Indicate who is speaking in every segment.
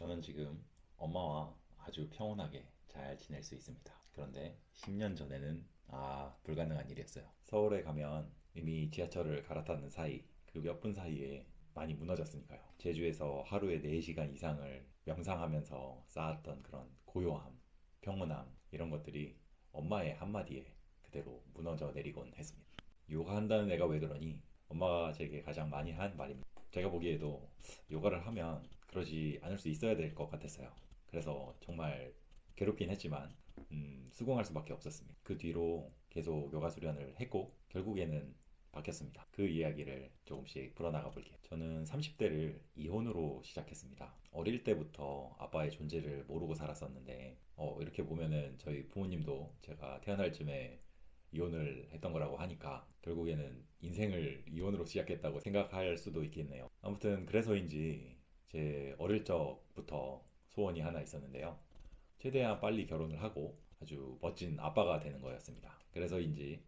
Speaker 1: 저는 지금 엄마와 아주 평온하게 잘 지낼 수 있습니다. 그런데 10년 전에는 불가능한 일이었어요. 서울에 가면 이미 지하철을 갈아타는 사이 그 몇 분 사이에 많이 무너졌으니까요. 제주에서 하루에 4시간 이상을 명상하면서 쌓았던 그런 고요함, 평온함 이런 것들이 엄마의 한마디에 그대로 무너져 내리곤 했습니다. 요가한다는 애가 왜 그러니? 엄마가 제게 가장 많이 한 말입니다. 제가 보기에도 요가를 하면 그러지 않을 수 있어야 될 것 같았어요. 그래서 정말 괴롭긴 했지만 수긍할 수밖에 없었습니다. 그 뒤로 계속 요가 수련을 했고 결국에는 바뀌었습니다. 그 이야기를 조금씩 풀어나가 볼게요. 저는 30대를 이혼으로 시작했습니다. 어릴 때부터 아빠의 존재를 모르고 살았었는데 이렇게 보면은 저희 부모님도 제가 태어날 쯤에 이혼을 했던 거라고 하니까 결국에는 인생을 이혼으로 시작했다고 생각할 수도 있겠네요. 아무튼 그래서인지 제 어릴 적부터 소원이 하나 있었는데요. 최대한 빨리 결혼을 하고 아주 멋진 아빠가 되는 거였습니다. 그래서인지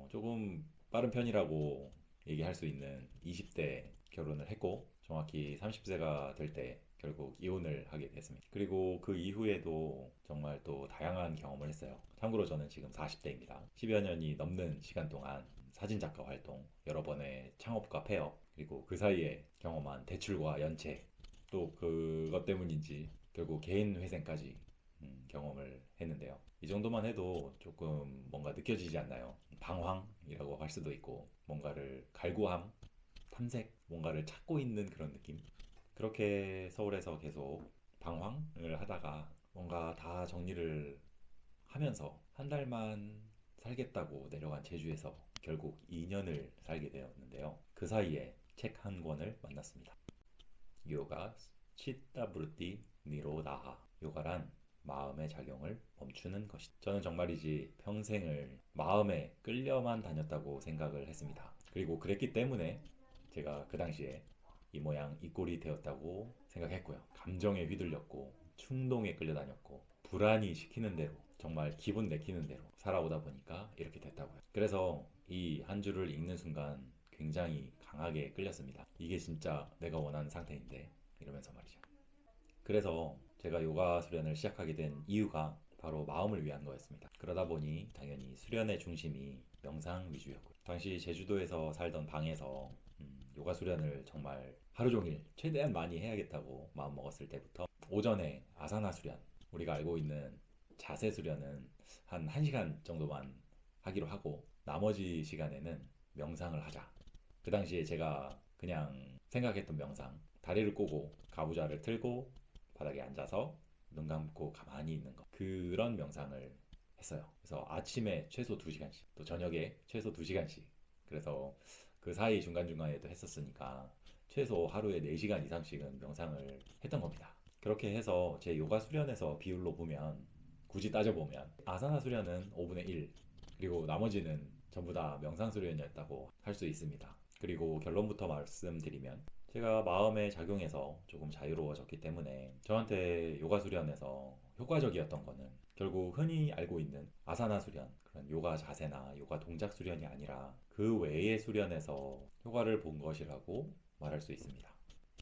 Speaker 1: 조금 빠른 편이라고 얘기할 수 있는 20대 결혼을 했고 정확히 30세가 될 때 결국 이혼을 하게 됐습니다. 그리고 그 이후에도 정말 또 다양한 경험을 했어요. 참고로 저는 지금 40대입니다. 10여 년이 넘는 시간 동안 사진작가 활동, 여러 번의 창업과 폐업, 그리고 그 사이에 경험한 대출과 연체, 또 그것 때문인지 결국 개인 회생까지 경험을 했는데요. 이 정도만 해도 조금 뭔가 느껴지지 않나요? 방황이라고 할 수도 있고 뭔가를 갈구함, 탐색, 뭔가를 찾고 있는 그런 느낌. 그렇게 서울에서 계속 방황을 하다가 뭔가 다 정리를 하면서 한 달만 살겠다고 내려간 제주에서 결국 2년을 살게 되었는데요. 그 사이에 책 한 권을 만났습니다. 요가 치타브르티 니로다하. 요가란 마음의 작용을 멈추는 것이다. 저는 정말이지 평생을 마음에 끌려만 다녔다고 생각을 했습니다. 그리고 그랬기 때문에 제가 그 당시에 이 모양 이 꼴이 되었다고 생각했고요. 감정에 휘둘렸고 충동에 끌려다녔고 불안이 시키는 대로 정말 기분 내키는 대로 살아오다 보니까 이렇게 됐다고요. 그래서 이 한 줄을 읽는 순간 굉장히 강하게 끌렸습니다. 이게 진짜 내가 원하는 상태인데 이러면서 말이죠. 그래서 제가 요가 수련을 시작하게 된 이유가 바로 마음을 위한 거였습니다. 그러다 보니 당연히 수련의 중심이 명상 위주였고요. 당시 제주도에서 살던 방에서 요가 수련을 정말 하루 종일 최대한 많이 해야겠다고 마음 먹었을 때부터 오전에 아사나 수련, 우리가 알고 있는 자세 수련은 한 1시간 정도만 하기로 하고 나머지 시간에는 명상을 하자. 그 당시에 제가 그냥 생각했던 명상, 다리를 꼬고 가부좌를 틀고 바닥에 앉아서 눈 감고 가만히 있는 거, 그런 명상을 했어요. 그래서 아침에 최소 2시간씩, 또 저녁에 최소 2시간씩. 그래서 그 사이 중간중간에도 했었으니까 최소 하루에 4시간 이상씩은 명상을 했던 겁니다. 그렇게 해서 제 요가 수련에서 비율로 보면, 굳이 따져보면 아사나 수련은 5분의 1, 그리고 나머지는 전부 다 명상 수련이었다고 할 수 있습니다. 그리고 결론부터 말씀드리면 제가 마음의 작용에서 조금 자유로워졌기 때문에 저한테 요가 수련에서 효과적이었던 거는 결국 흔히 알고 있는 아사나 수련, 그런 요가 자세나 요가 동작 수련이 아니라 그 외의 수련에서 효과를 본 것이라고 말할 수 있습니다.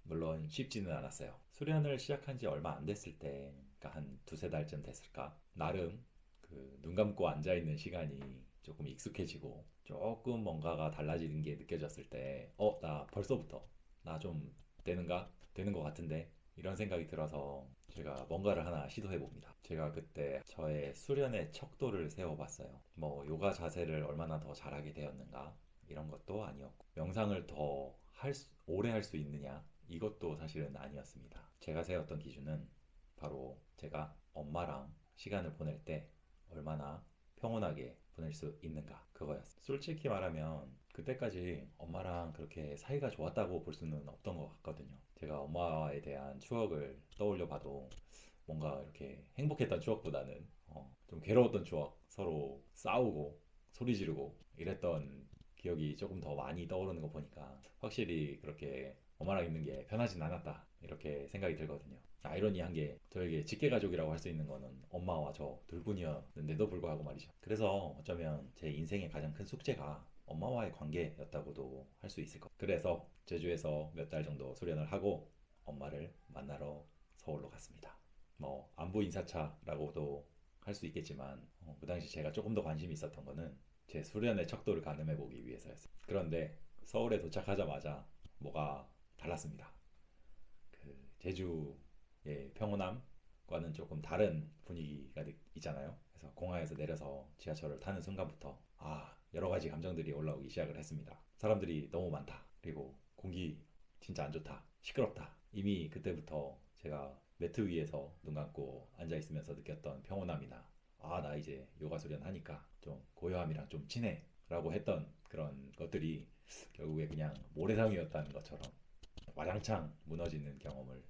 Speaker 1: 물론 쉽지는 않았어요. 수련을 시작한 지 얼마 안 됐을 때, 그러니까 한 두세 달쯤 됐을까? 나름 그 눈 감고 앉아있는 시간이 조금 익숙해지고 조금 뭔가가 달라지는 게 느껴졌을 때, 나 벌써부터 나 좀 되는가? 되는 것 같은데? 이런 생각이 들어서 제가 뭔가를 하나 시도해 봅니다. 제가 그때 저의 수련의 척도를 세워봤어요. 뭐 요가 자세를 얼마나 더 잘하게 되었는가? 이런 것도 아니었고 명상을 더 오래 할 수 있느냐? 이것도 사실은 아니었습니다. 제가 세웠던 기준은 바로 제가 엄마랑 시간을 보낼 때 얼마나 평온하게 보낼 수 있는가, 그거였어요. 솔직히 말하면 그때까지 엄마랑 그렇게 사이가 좋았다고 볼 수는 없던 것 같거든요. 제가 엄마에 대한 추억을 떠올려 봐도 뭔가 이렇게 행복했던 추억보다는 좀 괴로웠던 추억, 서로 싸우고 소리 지르고 이랬던 기억이 조금 더 많이 떠오르는 거 보니까 확실히 그렇게 엄마랑 있는 게 편하진 않았다, 이렇게 생각이 들거든요. 아이러니한 게 저에게 직계가족이라고 할 수 있는 거는 엄마와 저 둘뿐이었는데도 불구하고 말이죠. 그래서 어쩌면 제 인생의 가장 큰 숙제가 엄마와의 관계였다고도 할 수 있을 것 같아요. 그래서 제주에서 몇 달 정도 수련을 하고 엄마를 만나러 서울로 갔습니다. 뭐 안부 인사차라고도 할 수 있겠지만 그 당시 제가 조금 더 관심이 있었던 거는 제 수련의 척도를 가늠해 보기 위해서였어요. 그런데 서울에 도착하자마자 뭐가 달랐습니다. 그 제주의 평온함과는 조금 다른 분위기가 있잖아요. 그래서 공항에서 내려서 지하철을 타는 순간부터 여러 가지 감정들이 올라오기 시작을 했습니다. 사람들이 너무 많다. 그리고 공기 진짜 안 좋다. 시끄럽다. 이미 그때부터 제가 매트 위에서 눈 감고 앉아 있으면서 느꼈던 평온함이나 나 이제 요가 수련하니까 좀 고요함이랑 좀 친해 라고 했던 그런 것들이 결국에 그냥 모래성이었다는 것처럼 와장창 무너지는 경험을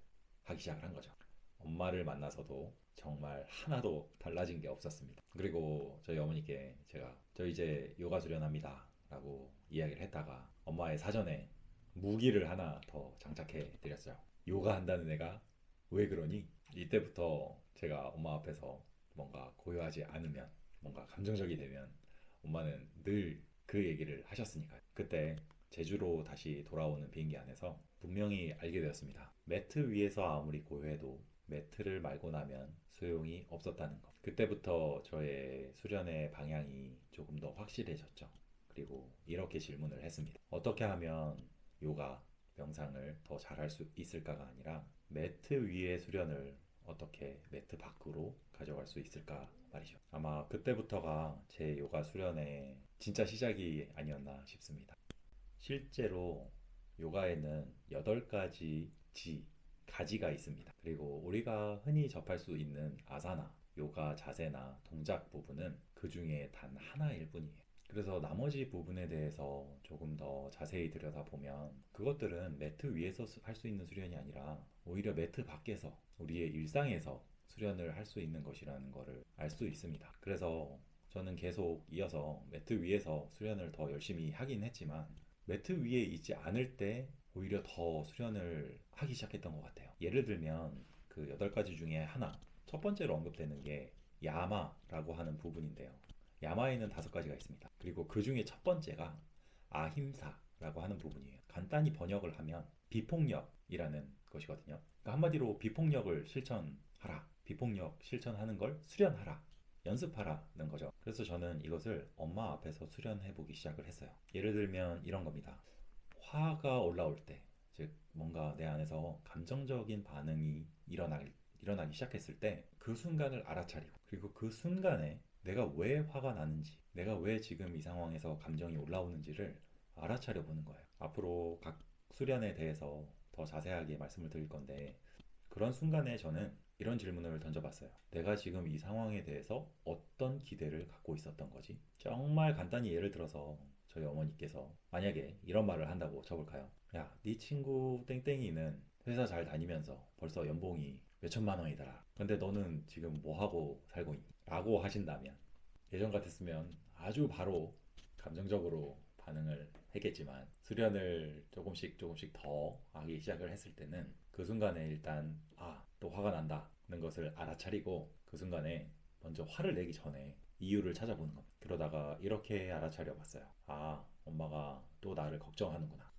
Speaker 1: 하기 시작을 한 거죠. 엄마를 만나서도 정말 하나도 달라진 게 없었습니다. 그리고 저희 어머니께 제가 저 이제 요가 수련합니다 라고 이야기를 했다가 엄마의 사전에 무기를 하나 더 장착해 드렸어요. 요가 한다는 애가 왜 그러니? 이때부터 제가 엄마 앞에서 뭔가 고요하지 않으면, 뭔가 감정적이 되면 엄마는 늘 그 얘기를 하셨으니까요. 그때 제주로 다시 돌아오는 비행기 안에서 분명히 알게 되었습니다. 매트 위에서 아무리 고요해도 매트를 말고 나면 소용이 없었다는 것. 그때부터 저의 수련의 방향이 조금 더 확실해졌죠. 그리고 이렇게 질문을 했습니다. 어떻게 하면 요가, 명상을 더 잘할 수 있을까가 아니라 매트 위의 수련을 어떻게 매트 밖으로 가져갈 수 있을까 말이죠. 아마 그때부터가 제 요가 수련의 진짜 시작이 아니었나 싶습니다. 실제로 요가에는 8가지 가지가 있습니다. 그리고 우리가 흔히 접할 수 있는 아사나, 요가 자세나 동작 부분은 그 중에 단 하나일 뿐이에요. 그래서 나머지 부분에 대해서 조금 더 자세히 들여다보면 그것들은 매트 위에서 할 수 있는 수련이 아니라 오히려 매트 밖에서 우리의 일상에서 수련을 할 수 있는 것이라는 것을 알 수 있습니다. 그래서 저는 계속 이어서 매트 위에서 수련을 더 열심히 하긴 했지만 매트 위에 있지 않을 때 오히려 더 수련을 하기 시작했던 것 같아요. 예를 들면 그 8가지 중에 하나, 첫 번째로 언급되는 게 야마라고 하는 부분인데요. 야마에는 5가지가 있습니다. 그리고 그 중에 첫 번째가 아힘사라고 하는 부분이에요. 간단히 번역을 하면 비폭력이라는 것이거든요. 그러니까 한마디로 비폭력을 실천하라. 비폭력 실천하는 걸 수련하라. 연습하라는 거죠. 그래서 저는 이것을 엄마 앞에서 수련해보기 시작을 했어요. 예를 들면 이런 겁니다. 화가 올라올 때, 즉 뭔가 내 안에서 감정적인 반응이 일어나기 시작했을 때 그 순간을 알아차리고, 그리고 그 순간에 내가 왜 화가 나는지, 내가 왜 지금 이 상황에서 감정이 올라오는지를 알아차려 보는 거예요. 앞으로 각 수련에 대해서 더 자세하게 말씀을 드릴 건데, 그런 순간에 저는 이런 질문을 던져봤어요. 내가 지금 이 상황에 대해서 어떤 기대를 갖고 있었던 거지? 정말 간단히 예를 들어서 저희 어머니께서 만약에 이런 말을 한다고 쳐볼까요? 야, 네 친구 땡땡이는 회사 잘 다니면서 벌써 연봉이 몇천만 원이더라. 근데 너는 지금 뭐 하고 살고 있니? 라고 하신다면 예전 같았으면 아주 바로 감정적으로 반응을 했겠지만 수련을 조금씩 더 하기 시작을 했을 때는 그 순간에 일단 또 화가 난다는 것을 알아차리고 그 순간에 먼저 화를 내기 전에 이유를 찾아보는 겁니다. 그러다가 이렇게 알아차려 봤어요. 엄마가 또 나를 걱정하는구나.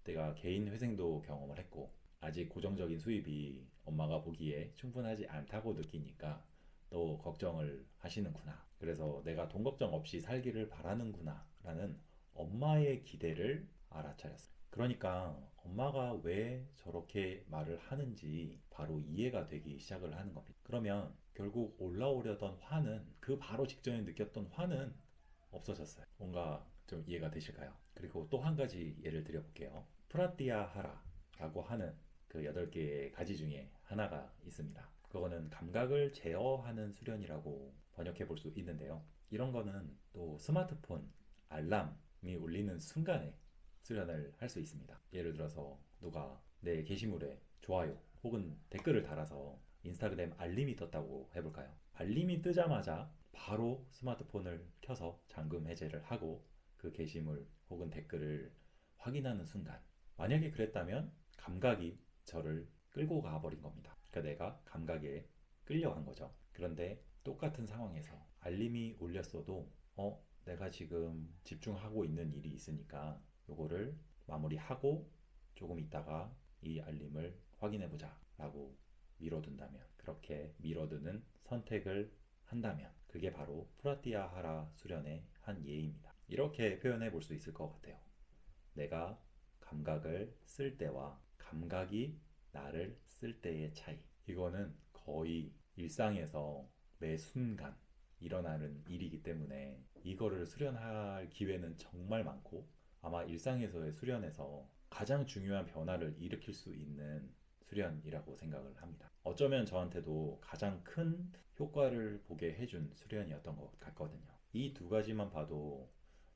Speaker 1: 내가 개인 회생도 경험을 했고 아직 고정적인 수입이 엄마가 보기에 충분하지 않다고 느끼니까 또 걱정을 하시는구나. 그래서 내가 돈 걱정 없이 살기를 바라는구나 라는 엄마의 기대를 알아차렸어요. 그러니까 엄마가 왜 저렇게 말을 하는지 바로 이해가 되기 시작을 하는 겁니다. 그러면 결국 올라오려던 화는, 그 바로 직전에 느꼈던 화는 없어졌어요. 뭔가 좀 이해가 되실까요? 그리고 또 한 가지 예를 드려볼게요. 프라티아하라라고 하는 그 8개의 가지 중에 하나가 있습니다. 그거는 감각을 제어하는 수련이라고 번역해 볼 수 있는데요. 이런 거는 또 스마트폰 알람이 울리는 순간에 수련을 할 수 있습니다. 예를 들어서 누가 내 게시물에 좋아요 혹은 댓글을 달아서 인스타그램 알림이 떴다고 해볼까요? 알림이 뜨자마자 바로 스마트폰을 켜서 잠금 해제를 하고 그 게시물 혹은 댓글을 확인하는 순간, 만약에 그랬다면 감각이 저를 끌고 가버린 겁니다. 그러니까 내가 감각에 끌려간 거죠. 그런데 똑같은 상황에서 알림이 울렸어도 내가 지금 집중하고 있는 일이 있으니까 요거를 마무리하고 조금 있다가 이 알림을 확인해보자 라고 미뤄둔다면, 그렇게 미뤄두는 선택을 한다면 그게 바로 프라티아하라 수련의 한 예입니다. 이렇게 표현해 볼 수 있을 것 같아요. 내가 감각을 쓸 때와 감각이 나를 쓸 때의 차이. 이거는 거의 일상에서 매 순간 일어나는 일이기 때문에 이거를 수련할 기회는 정말 많고, 아마 일상에서의 수련에서 가장 중요한 변화를 일으킬 수 있는 수련이라고 생각을 합니다. 어쩌면 저한테도 가장 큰 효과를 보게 해준 수련이었던 것 같거든요. 이 두 가지만 봐도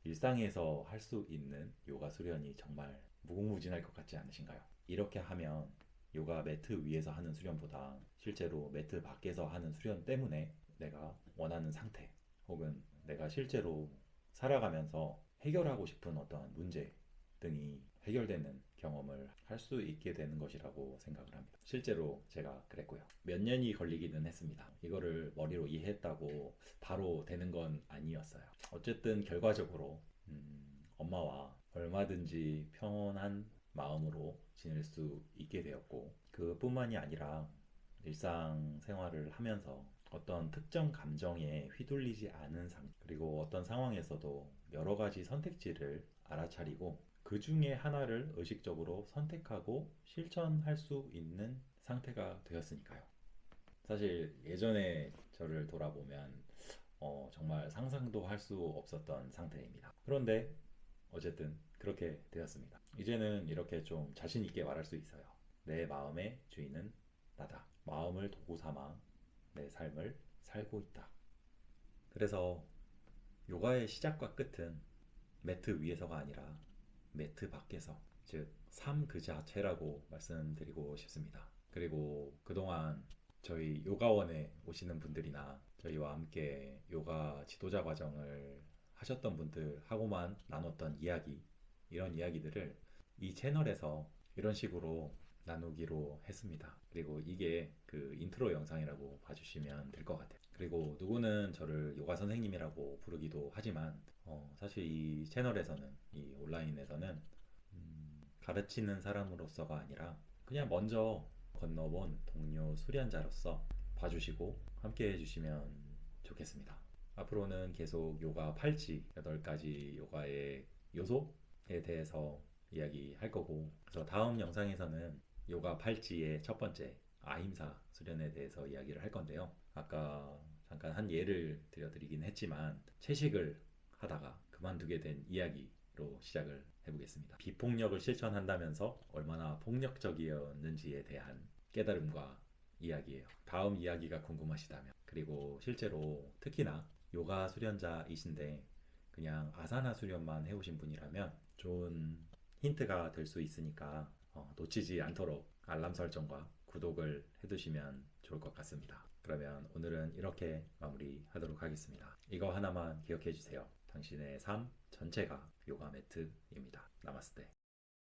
Speaker 1: 일상에서 할 수 있는 요가 수련이 정말 무궁무진할 것 같지 않으신가요? 이렇게 하면 요가 매트 위에서 하는 수련보다 실제로 매트 밖에서 하는 수련 때문에 내가 원하는 상태, 혹은 내가 실제로 살아가면서 해결하고 싶은 어떠한 문제 등이 해결되는 경험을 할 수 있게 되는 것이라고 생각을 합니다. 실제로 제가 그랬고요. 몇 년이 걸리기는 했습니다. 이거를 머리로 이해했다고 바로 되는 건 아니었어요. 어쨌든 결과적으로 엄마와 얼마든지 평온한 마음으로 지낼 수 있게 되었고, 그뿐만이 아니라 일상생활을 하면서 어떤 특정 감정에 휘둘리지 않은 그리고 어떤 상황에서도 여러 가지 선택지를 알아차리고 그 중에 하나를 의식적으로 선택하고 실천할 수 있는 상태가 되었으니까요. 사실 예전에 저를 돌아보면 정말 상상도 할 수 없었던 상태입니다. 그런데 어쨌든 그렇게 되었습니다. 이제는 이렇게 좀 자신 있게 말할 수 있어요. 내 마음의 주인은 나다. 마음을 도구 삼아 내 삶을 살고 있다. 그래서 요가의 시작과 끝은 매트 위에서가 아니라 매트 밖에서, 즉 삶 그 자체라고 말씀드리고 싶습니다. 그리고 그동안 저희 요가원에 오시는 분들이나 저희와 함께 요가 지도자 과정을 하셨던 분들하고만 나눴던 이야기, 이런 이야기들을 이 채널에서 이런 식으로 나누기로 했습니다. 그리고 이게 그 인트로 영상이라고 봐주시면 될 것 같아요. 그리고 누구는 저를 요가 선생님이라고 부르기도 하지만 사실 이 채널에서는, 이 온라인에서는 가르치는 사람으로서가 아니라 그냥 먼저 건너본 동료 수련자로서 봐주시고 함께 해주시면 좋겠습니다. 앞으로는 계속 요가 팔찌 8가지 요가의 요소에 대해서 이야기할 거고, 그래서 다음 영상에서는 요가 팔찌의 첫 번째 아힘사 수련에 대해서 이야기를 할 건데요. 아까 잠깐 한 예를 들려드리긴 했지만 채식을 하다가 그만두게 된 이야기로 시작을 해보겠습니다. 비폭력을 실천한다면서 얼마나 폭력적이었는지에 대한 깨달음과 이야기예요. 다음 이야기가 궁금하시다면, 그리고 실제로 특히나 요가 수련자이신데 그냥 아사나 수련만 해오신 분이라면 좋은 힌트가 될 수 있으니까 놓치지 않도록 알람 설정과 구독을 해두시면 좋을 것 같습니다. 그러면 오늘은 이렇게 마무리하도록 하겠습니다. 이거 하나만 기억해 주세요. 당신의 삶 전체가 요가 매트입니다. 나마스테.